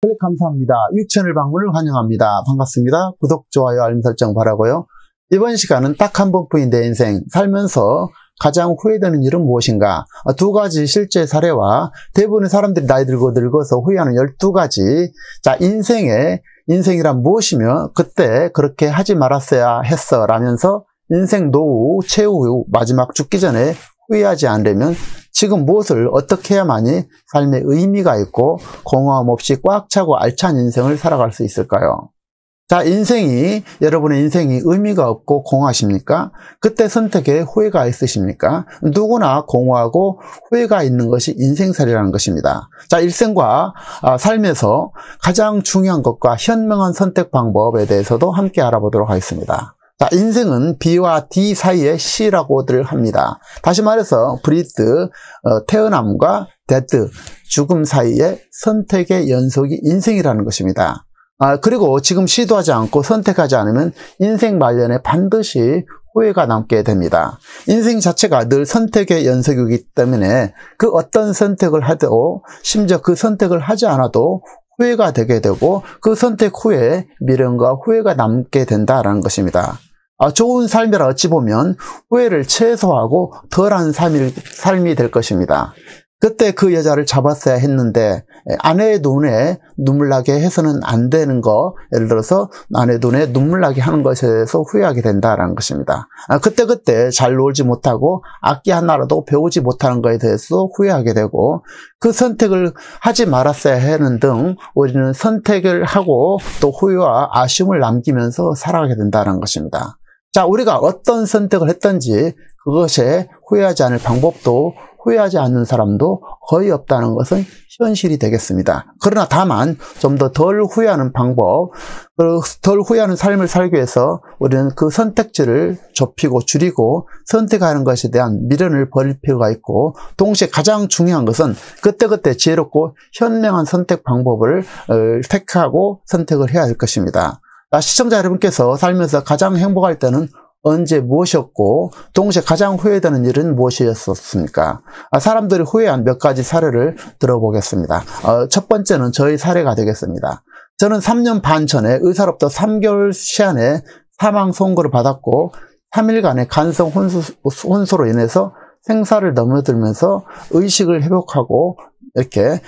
클릭 감사합니다. 육채널 방문을 환영합니다. 반갑습니다. 구독, 좋아요, 알림 설정 바라고요. 이번 시간은 딱 한 번뿐인 내 인생, 살면서 가장 후회되는 일은 무엇인가? 두 가지 실제 사례와 대부분의 사람들이 나이 들고 늙어서 후회하는 12가지. 자, 인생이란 무엇이며 그때 그렇게 하지 말았어야 했어 라면서 인생 노후, 최후, 마지막 죽기 전에 후회하지 않으려면 지금 무엇을 어떻게 해야만이 삶에 의미가 있고 공허함 없이 꽉 차고 알찬 인생을 살아갈 수 있을까요? 자, 여러분의 인생이 의미가 없고 공허하십니까? 그때 선택에 후회가 있으십니까? 누구나 공허하고 후회가 있는 것이 인생살이라는 것입니다. 자, 일생과 삶에서 가장 중요한 것과 현명한 선택 방법에 대해서도 함께 알아보도록 하겠습니다. 자, 인생은 B와 D 사이의 C라고들 합니다. 다시 말해서 브리드, 태어남과 데드, 죽음 사이의 선택의 연속이 인생이라는 것입니다. 그리고 지금 시도하지 않고 선택하지 않으면 인생 말년에 반드시 후회가 남게 됩니다. 인생 자체가 늘 선택의 연속이기 때문에 그 어떤 선택을 하도 심지어 그 선택을 하지 않아도 후회가 되게 되고 그 선택 후에 미련과 후회가 남게 된다는 것입니다. 좋은 삶이라 어찌 보면 후회를 최소화하고 덜한 삶이 될 것입니다. 그때 그 여자를 잡았어야 했는데 아내의 눈에 눈물 나게 해서는 안 되는 거, 예를 들어서 아내 눈에 눈물 나게 하는 것에 대해서 후회하게 된다는 것입니다. 그때 잘 놀지 못하고 악기 하나라도 배우지 못하는 것에 대해서 후회하게 되고 그 선택을 하지 말았어야 하는 등 우리는 선택을 하고 또 후회와 아쉬움을 남기면서 살아가게 된다는 것입니다. 자, 우리가 어떤 선택을 했든지 그것에 후회하지 않을 방법도 후회하지 않는 사람도 거의 없다는 것은 현실이 되겠습니다. 그러나 다만 좀 더 덜 후회하는 방법, 덜 후회하는 삶을 살기 위해서 우리는 그 선택지를 좁히고 줄이고 선택하는 것에 대한 미련을 버릴 필요가 있고 동시에 가장 중요한 것은 그때그때 지혜롭고 현명한 선택 방법을 택하고 선택을 해야 할 것입니다. 시청자 여러분께서 살면서 가장 행복할 때는 언제 무엇이었고 동시에 가장 후회되는 일은 무엇이었습니까? 사람들이 후회한 몇 가지 사례를 들어보겠습니다. 첫 번째는 저희 사례가 되겠습니다. 저는 3년 반 전에 의사로부터 3개월 시한에 사망 선고를 받았고 3일간의 간성 혼수로 인해서 생사를 넘어들면서 의식을 회복하고 이렇게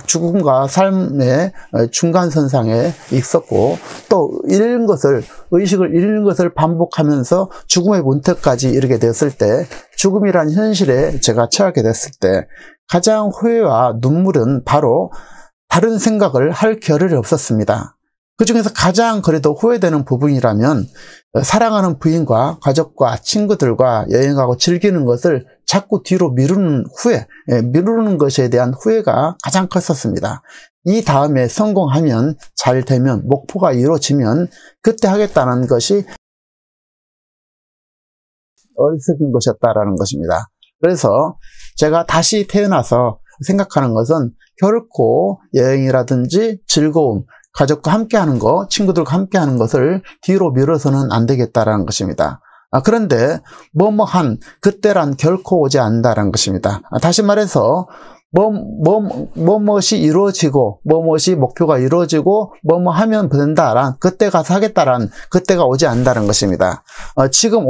죽음과 삶의 중간선상에 있었고 또 의식을 잃는 것을 반복하면서 죽음의 문턱까지 이르게 되었을 때 죽음이란 현실에 제가 처하게 됐을 때 가장 후회와 눈물은 바로 다른 생각을 할 겨를이 없었습니다. 그 중에서 가장 그래도 후회되는 부분이라면 사랑하는 부인과 가족과 친구들과 여행하고 즐기는 것을 자꾸 뒤로 미루는 것에 대한 후회가 가장 컸었습니다. 이 다음에 성공하면, 잘 되면, 목표가 이루어지면 그때 하겠다는 것이 어리석은 것이었다라는 것입니다. 그래서 제가 다시 태어나서 생각하는 것은 결코 여행이라든지 즐거움, 가족과 함께하는 것, 친구들과 함께하는 것을 뒤로 미뤄서는 안 되겠다라는 것입니다. 그런데 그때란 결코 오지 않는다라는 것입니다. 다시 말해서 무엇이 이루어지고 무엇이 목표가 이루어지고 하면 된다란 그때 가서 하겠다란 그때가 오지 않는다는 것입니다. 지금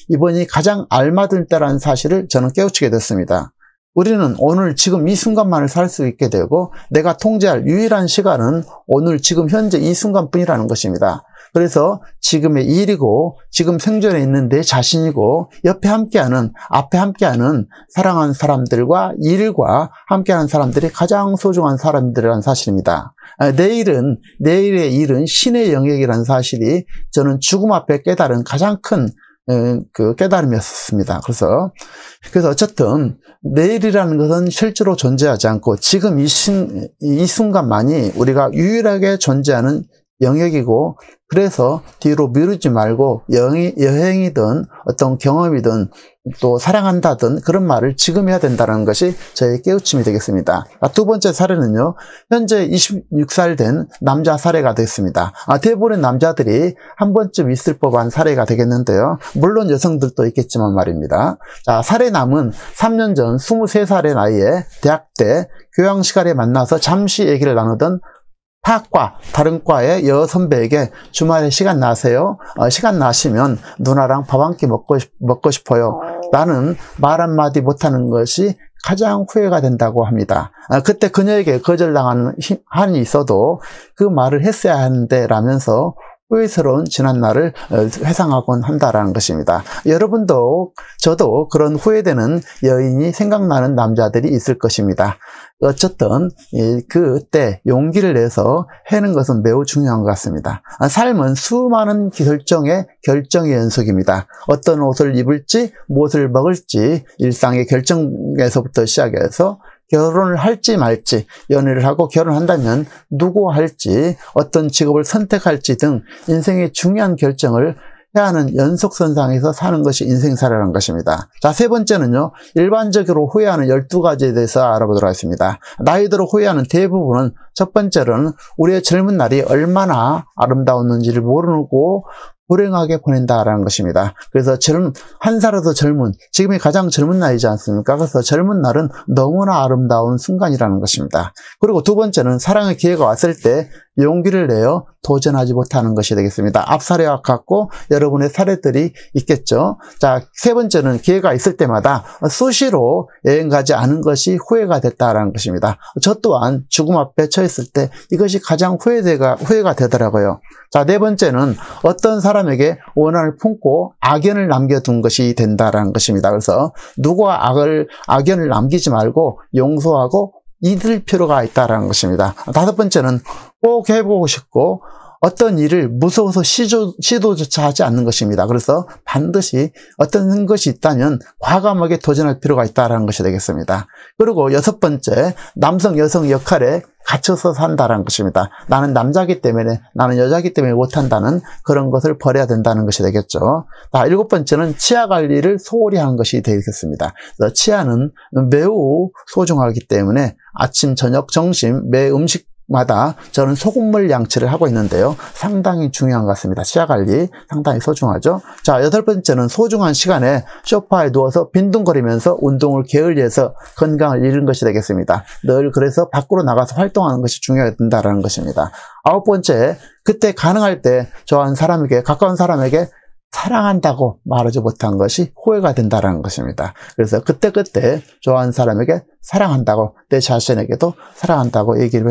이번이 가장 알맞은 때라는 사실을 저는 깨우치게 됐습니다. 우리는 오늘 지금 이 순간만을 살 수 있게 되고 내가 통제할 유일한 시간은 오늘 지금 현재 이 순간뿐이라는 것입니다. 그래서 지금의 일이고 지금 생존에 있는 내 자신이고 앞에 함께하는 사랑하는 사람들과 일과 함께하는 사람들이 가장 소중한 사람들이라는 사실입니다. 내일의 일은 신의 영역이라는 사실이 저는 죽음 앞에 깨달은 가장 큰 깨달음이었습니다. 그래서 어쨌든 내일이라는 것은 실제로 존재하지 않고 지금 이 순간만이 우리가 유일하게 존재하는 영역이고 그래서 뒤로 미루지 말고 여행이든 어떤 경험이든 또 사랑한다든 그런 말을 지금 해야 된다는 것이 저의 깨우침이 되겠습니다. 두 번째 사례는요. 현재 26살 된 남자 사례가 됐습니다. 대부분의 남자들이 한 번쯤 있을 법한 사례가 되겠는데요. 물론 여성들도 있겠지만 말입니다. 사례남은 3년 전 23살의 나이에 대학 때 교양 시간에 만나서 잠시 얘기를 나누던 타학과 다른 과의 여선배에게 주말에 시간 나세요? 시간 나시면 누나랑 밥 한 끼 먹고 싶어요. 나는 말 한마디 못하는 것이 가장 후회가 된다고 합니다. 그때 그녀에게 거절당하는 한이 있어도 그 말을 했어야 하는데 라면서 후회스러운 지난날을 회상하곤 한다라는 것입니다. 여러분도 저도 그런 후회되는 여인이 생각나는 남자들이 있을 것입니다. 어쨌든 그때 용기를 내서 해는 것은 매우 중요한 것 같습니다. 삶은 수많은 결정의 연속입니다. 어떤 옷을 입을지 무엇을 먹을지 일상의 결정에서부터 시작해서 결혼을 할지 말지, 연애를 하고 결혼한다면 누구 할지, 어떤 직업을 선택할지 등 인생의 중요한 결정을 해야 하는 연속선상에서 사는 것이 인생사라는 것입니다. 자, 세 번째는요, 일반적으로 후회하는 12가지에 대해서 알아보도록 하겠습니다. 나이 들어 후회하는 대부분은 첫 번째로는 우리의 젊은 날이 얼마나 아름다웠는지를 모르고 불행하게 보낸다라는 것입니다. 그래서 한 살에도 젊은, 지금이 가장 젊은 나이지 않습니까? 그래서 젊은 날은 너무나 아름다운 순간이라는 것입니다. 그리고 두 번째는 사랑의 기회가 왔을 때 용기를 내어 도전하지 못하는 것이 되겠습니다. 앞 사례와 같고 여러분의 사례들이 있겠죠. 자, 세 번째는 기회가 있을 때마다 수시로 여행 가지 않은 것이 후회가 됐다라는 것입니다. 저 또한 죽음 앞에 처했을 때 이것이 가장 후회가 되더라고요. 자, 네 번째는 어떤 사람에게 원한을 품고 악연을 남겨둔 것이 된다라는 것입니다. 그래서 누구와 악연을 남기지 말고 용서하고 잊을 필요가 있다라는 것입니다. 다섯 번째는 꼭 해보고 싶고 어떤 일을 무서워서 시도조차 하지 않는 것입니다. 그래서 반드시 어떤 것이 있다면 과감하게 도전할 필요가 있다는 것이 되겠습니다. 그리고 여섯 번째, 남성, 여성 역할에 갇혀서 산다는 것입니다. 나는 남자이기 때문에, 나는 여자이기 때문에 못한다는 그런 것을 버려야 된다는 것이 되겠죠. 자, 일곱 번째는 치아 관리를 소홀히 하는 것이 되겠습니다. 그래서 치아는 매우 소중하기 때문에 아침, 저녁, 점심 매 음식마다 저는 소금물 양치를 하고 있는데요. 상당히 중요한 것 같습니다. 치아 관리 상당히 소중하죠. 자, 여덟 번째는 소중한 시간에 소파에 누워서 빈둥거리면서 운동을 게을리해서 건강을 잃은 것이 되겠습니다. 늘 그래서 밖으로 나가서 활동하는 것이 중요하게 된다는 것입니다. 아홉 번째, 그때 가능할 때 좋아하는 사람에게, 가까운 사람에게 사랑한다고 말하지 못한 것이 후회가 된다는 것입니다. 그래서 그때 좋아하는 사람에게 사랑한다고, 내 자신에게도 사랑한다고 얘기를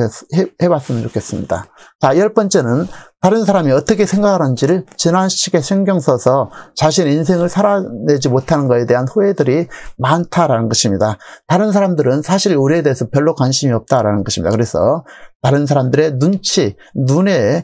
해봤으면 좋겠습니다. 자, 열 번째는 다른 사람이 어떻게 생각하는지를 지나치게 신경 써서 자신의 인생을 살아내지 못하는 것에 대한 후회들이 많다라는 것입니다. 다른 사람들은 사실 우리에 대해서 별로 관심이 없다라는 것입니다. 그래서 다른 사람들의 눈에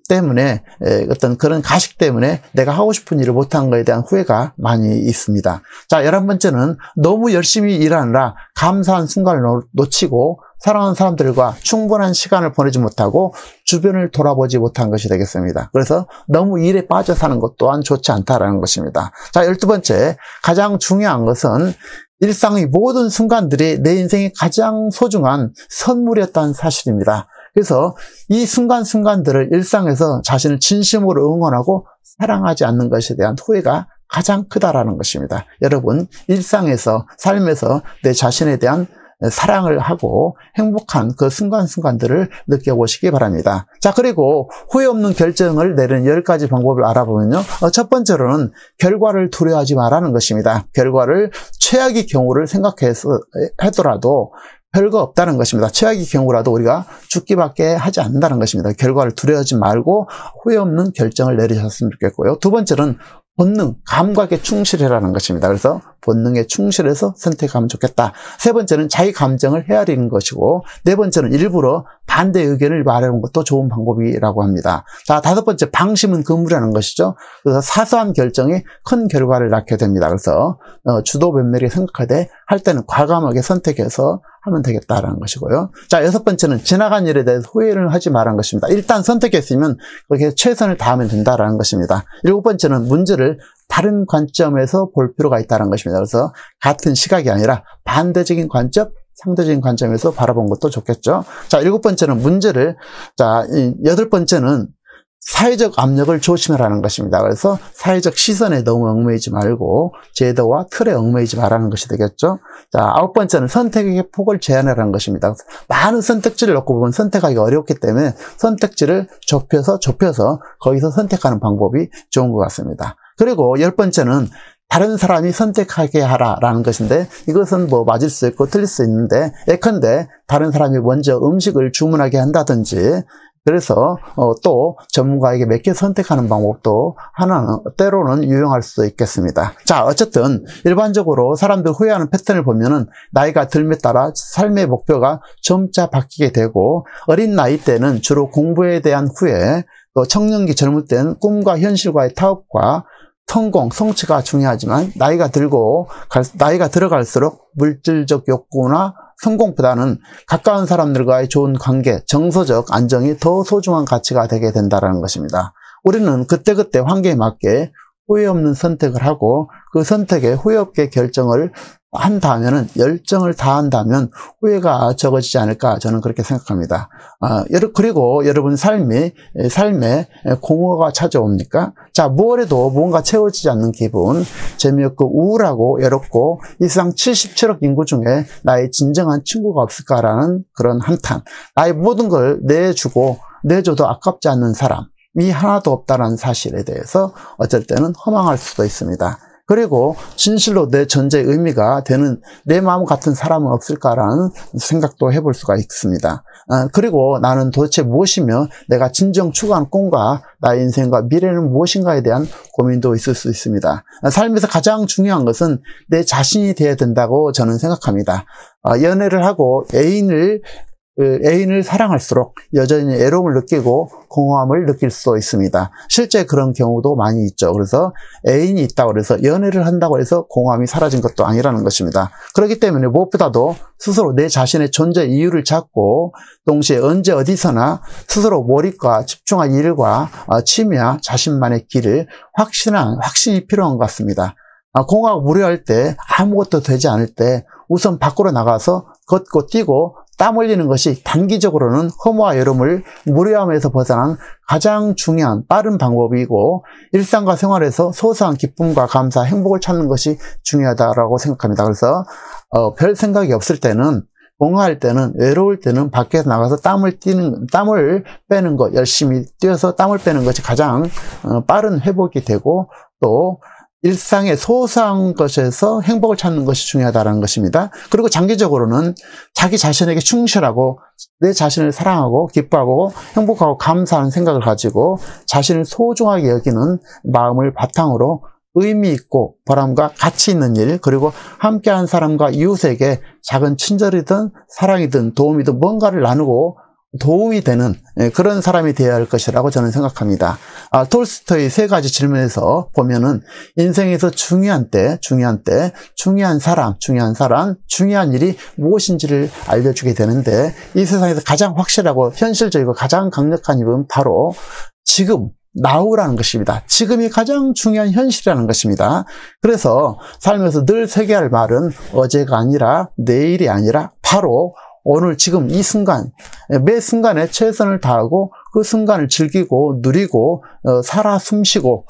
때문에, 어떤 그런 가식 때문에 내가 하고 싶은 일을 못한 것에 대한 후회가 많이 있습니다. 자, 11번째는 너무 열심히 일하느라 감사한 순간을 놓치고 사랑하는 사람들과 충분한 시간을 보내지 못하고 주변을 돌아보지 못한 것이 되겠습니다. 그래서 너무 일에 빠져 사는 것 또한 좋지 않다라는 것입니다. 자, 12번째, 가장 중요한 것은 일상의 모든 순간들이 내 인생의 가장 소중한 선물이었다는 사실입니다. 그래서 이 순간순간들을 일상에서 자신을 진심으로 응원하고 사랑하지 않는 것에 대한 후회가 가장 크다라는 것입니다. 여러분, 일상에서, 삶에서 내 자신에 대한 사랑을 하고 행복한 그 순간순간들을 느껴보시기 바랍니다. 자, 그리고 후회 없는 결정을 내리는 10가지 방법을 알아보면요. 첫 번째로는 결과를 두려워하지 말라는 것입니다. 결과를 최악의 경우를 생각해서 하더라도 별거 없다는 것입니다. 최악의 경우라도 우리가 죽기밖에 하지 않는다는 것입니다. 결과를 두려워하지 말고 후회 없는 결정을 내리셨으면 좋겠고요. 두 번째는 본능, 감각에 충실해라는 것입니다. 그래서 본능에 충실해서 선택하면 좋겠다. 세 번째는 자기 감정을 헤아리는 것이고, 네 번째는 일부러 반대 의견을 말하는 것도 좋은 방법이라고 합니다. 자, 다섯 번째, 방심은 금물이라는 것이죠. 그래서 사소한 결정이 큰 결과를 낳게 됩니다. 그래서 주도 면밀히 생각하되 할 때는 과감하게 선택해서 하면 되겠다라는 것이고요. 자, 여섯 번째는 지나간 일에 대해서 후회를 하지 말라는 것입니다. 일단 선택했으면 거기에 최선을 다하면 된다라는 것입니다. 일곱 번째는 문제를 다른 관점에서 볼 필요가 있다는 것입니다. 그래서 같은 시각이 아니라 반대적인 관점, 상대적인 관점에서 바라본 것도 좋겠죠. 자, 일곱 번째는 문제를, 자, 여덟 번째는 사회적 압력을 조심하라는 것입니다. 그래서 사회적 시선에 너무 얽매이지 말고 제도와 틀에 얽매이지 말라는 것이 되겠죠. 자, 9번째는 선택의 폭을 제한하라는 것입니다. 많은 선택지를 놓고 보면 선택하기 어렵기 때문에 선택지를 좁혀서 거기서 선택하는 방법이 좋은 것 같습니다. 그리고 10번째는 다른 사람이 선택하게 하라라는 것인데, 이것은 뭐 맞을 수 있고 틀릴 수 있는데, 예컨대 다른 사람이 먼저 음식을 주문하게 한다든지, 그래서 또 전문가에게 몇 개 선택하는 방법도 하나는 때로는 유용할 수 있겠습니다. 자, 어쨌든 일반적으로 사람들 후회하는 패턴을 보면은 나이가 들에 따라 삶의 목표가 점차 바뀌게 되고, 어린 나이 때는 주로 공부에 대한 후회, 또 청년기 젊을 때는 꿈과 현실과의 타협과 성공, 성취가 중요하지만 나이가 들어갈수록 물질적 욕구나 성공보다는 가까운 사람들과의 좋은 관계, 정서적 안정이 더 소중한 가치가 되게 된다는 것입니다. 우리는 그때그때 환경에 맞게 후회 없는 선택을 하고 그 선택에 후회 없게 결정을 한다면은, 열정을 다한다면 후회가 적어지지 않을까, 저는 그렇게 생각합니다. 그리고 여러분 삶에 공허가 찾아옵니까? 자, 무엇에도 뭔가 채워지지 않는 기분, 재미없고 우울하고 외롭고 이 세상 77억 인구 중에 나의 진정한 친구가 없을까라는 그런 한탄, 나의 모든 걸 내줘도 아깝지 않는 사람이 하나도 없다는 사실에 대해서 어쩔 때는 허망할 수도 있습니다. 그리고 진실로 내 존재의 의미가 되는 내 마음 같은 사람은 없을까라는 생각도 해볼 수가 있습니다. 그리고 나는 도대체 무엇이며 내가 진정 추구하는 꿈과 나의 인생과 미래는 무엇인가에 대한 고민도 있을 수 있습니다. 삶에서 가장 중요한 것은 내 자신이 되어야 된다고 저는 생각합니다. 연애를 하고 애인을 사랑할수록 여전히 애로움을 느끼고 공허함을 느낄 수 있습니다. 실제 그런 경우도 많이 있죠. 그래서 애인이 있다고 해서 연애를 한다고 해서 공허함이 사라진 것도 아니라는 것입니다. 그렇기 때문에 무엇보다도 스스로 내 자신의 존재 이유를 찾고 동시에 언제 어디서나 스스로 몰입과 집중한 일과 취미와 자신만의 길을 확신이 필요한 것 같습니다. 공허하고 무료할 때, 아무것도 되지 않을 때 우선 밖으로 나가서 걷고 뛰고 땀 흘리는 것이 단기적으로는 허무와 외로움을 무료함에서 벗어난 가장 중요한 빠른 방법이고, 일상과 생활에서 소소한 기쁨과 감사, 행복을 찾는 것이 중요하다고 생각합니다. 그래서 별 생각이 없을 때는, 공허할 때는, 외로울 때는 밖에 나가서 땀을 빼는 것, 열심히 뛰어서 땀을 빼는 것이 가장 빠른 회복이 되고, 또 일상의 소소한 것에서 행복을 찾는 것이 중요하다는 것입니다. 그리고 장기적으로는 자기 자신에게 충실하고 내 자신을 사랑하고 기뻐하고 행복하고 감사하는 생각을 가지고 자신을 소중하게 여기는 마음을 바탕으로 의미 있고 보람과 가치 있는 일, 그리고 함께한 사람과 이웃에게 작은 친절이든 사랑이든 도움이든 뭔가를 나누고 도움이 되는 그런 사람이 되어야 할 것이라고 저는 생각합니다. 톨스토이 3가지 질문에서 보면은 인생에서 중요한 사람, 중요한 일이 무엇인지를 알려주게 되는데, 이 세상에서 가장 확실하고 현실적이고 가장 강력한 일은 바로 지금, now라는 것입니다. 지금이 가장 중요한 현실이라는 것입니다. 그래서 살면서 늘 새겨야 할 말은 어제가 아니라 내일이 아니라 바로 오늘 지금 이 순간, 매 순간에 최선을 다하고 그 순간을 즐기고 누리고 살아 숨쉬고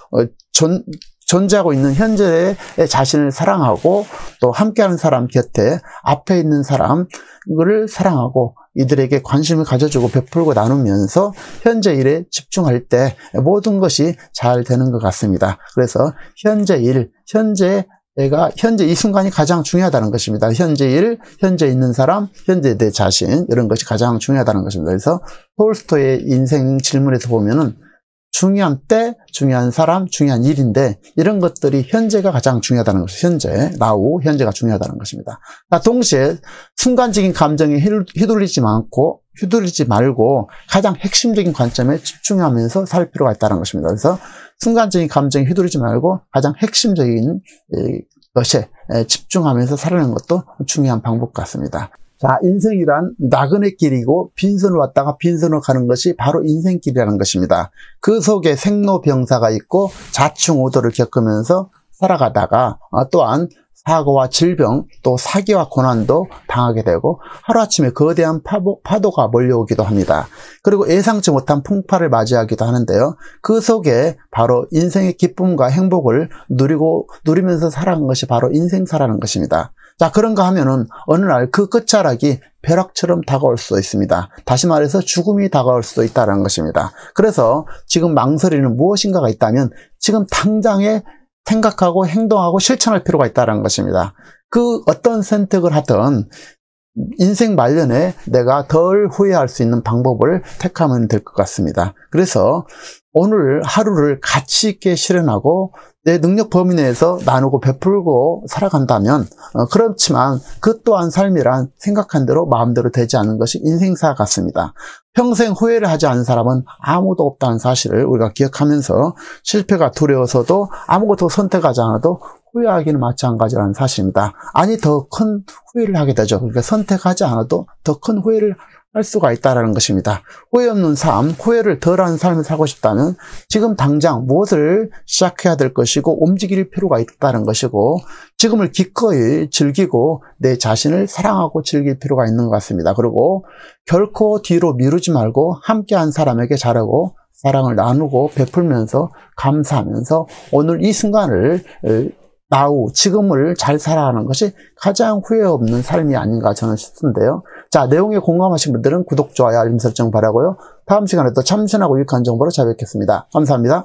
존재하고 있는 현재의 자신을 사랑하고, 또 함께하는 사람 곁에 앞에 있는 사람을 사랑하고 이들에게 관심을 가져주고 베풀고 나누면서 현재 일에 집중할 때 모든 것이 잘 되는 것 같습니다. 그래서 현재 이 순간이 가장 중요하다는 것입니다. 현재 일, 현재 있는 사람, 현재 내 자신, 이런 것이 가장 중요하다는 것입니다. 그래서 톨스토이의 인생 질문에서 보면은 중요한 때, 중요한 사람, 중요한 일인데, 이런 것들이 현재가 가장 중요하다는 것이죠. 현재, now, 현재가 중요하다는 것입니다. 동시에 순간적인 감정에 휘둘리지 말고 가장 핵심적인 관점에 집중하면서 살 필요가 있다는 것입니다. 그래서 순간적인 감정에 휘둘리지 말고 가장 핵심적인 것에 집중하면서 살아가는 것도 중요한 방법 같습니다. 자, 인생이란 나그네 길이고 빈손을 왔다가 빈손으로 가는 것이 바로 인생길이라는 것입니다. 그 속에 생로병사가 있고 자충우돌을 겪으면서 살아가다가 또한 사고와 질병, 또 사기와 고난도 당하게 되고 하루아침에 거대한 파도가 몰려오기도 합니다. 그리고 예상치 못한 풍파를 맞이하기도 하는데요. 그 속에 바로 인생의 기쁨과 행복을 누리면서 살아가는 것이 바로 인생사라는 것입니다. 자, 그런가 하면은 어느 날 그 끝자락이 벼락처럼 다가올 수도 있습니다. 다시 말해서 죽음이 다가올 수도 있다는 것입니다. 그래서 지금 망설이는 무엇인가가 있다면 지금 당장에 생각하고 행동하고 실천할 필요가 있다는 것입니다. 그 어떤 선택을 하든 인생 말년에 내가 덜 후회할 수 있는 방법을 택하면 될 것 같습니다. 그래서 오늘 하루를 가치 있게 실현하고 내 능력 범위 내에서 나누고 베풀고 살아간다면 그렇지만 그 또한 삶이란 생각한 대로 마음대로 되지 않는 것이 인생사 같습니다. 평생 후회를 하지 않은 사람은 아무도 없다는 사실을 우리가 기억하면서 실패가 두려워서도 아무것도 선택하지 않아도 후회하기는 마찬가지라는 사실입니다. 아니 더 큰 후회를 하게 되죠. 그러니까 선택하지 않아도 더 큰 후회를 할 수가 있다는 것입니다. 후회 없는 삶, 후회를 덜한 삶을 살고 싶다면 지금 당장 무엇을 시작해야 될 것이고 움직일 필요가 있다는 것이고 지금을 기꺼이 즐기고 내 자신을 사랑하고 즐길 필요가 있는 것 같습니다. 그리고 결코 뒤로 미루지 말고 함께한 사람에게 잘하고 사랑을 나누고 베풀면서 감사하면서 오늘 이 순간을 지금을 잘 살아가는 것이 가장 후회 없는 삶이 아닌가 저는 싶은데요. 자, 내용에 공감하신 분들은 구독, 좋아요, 알림 설정 바라고요. 다음 시간에 또 참신하고 유익한 정보로 찾아뵙겠습니다. 감사합니다.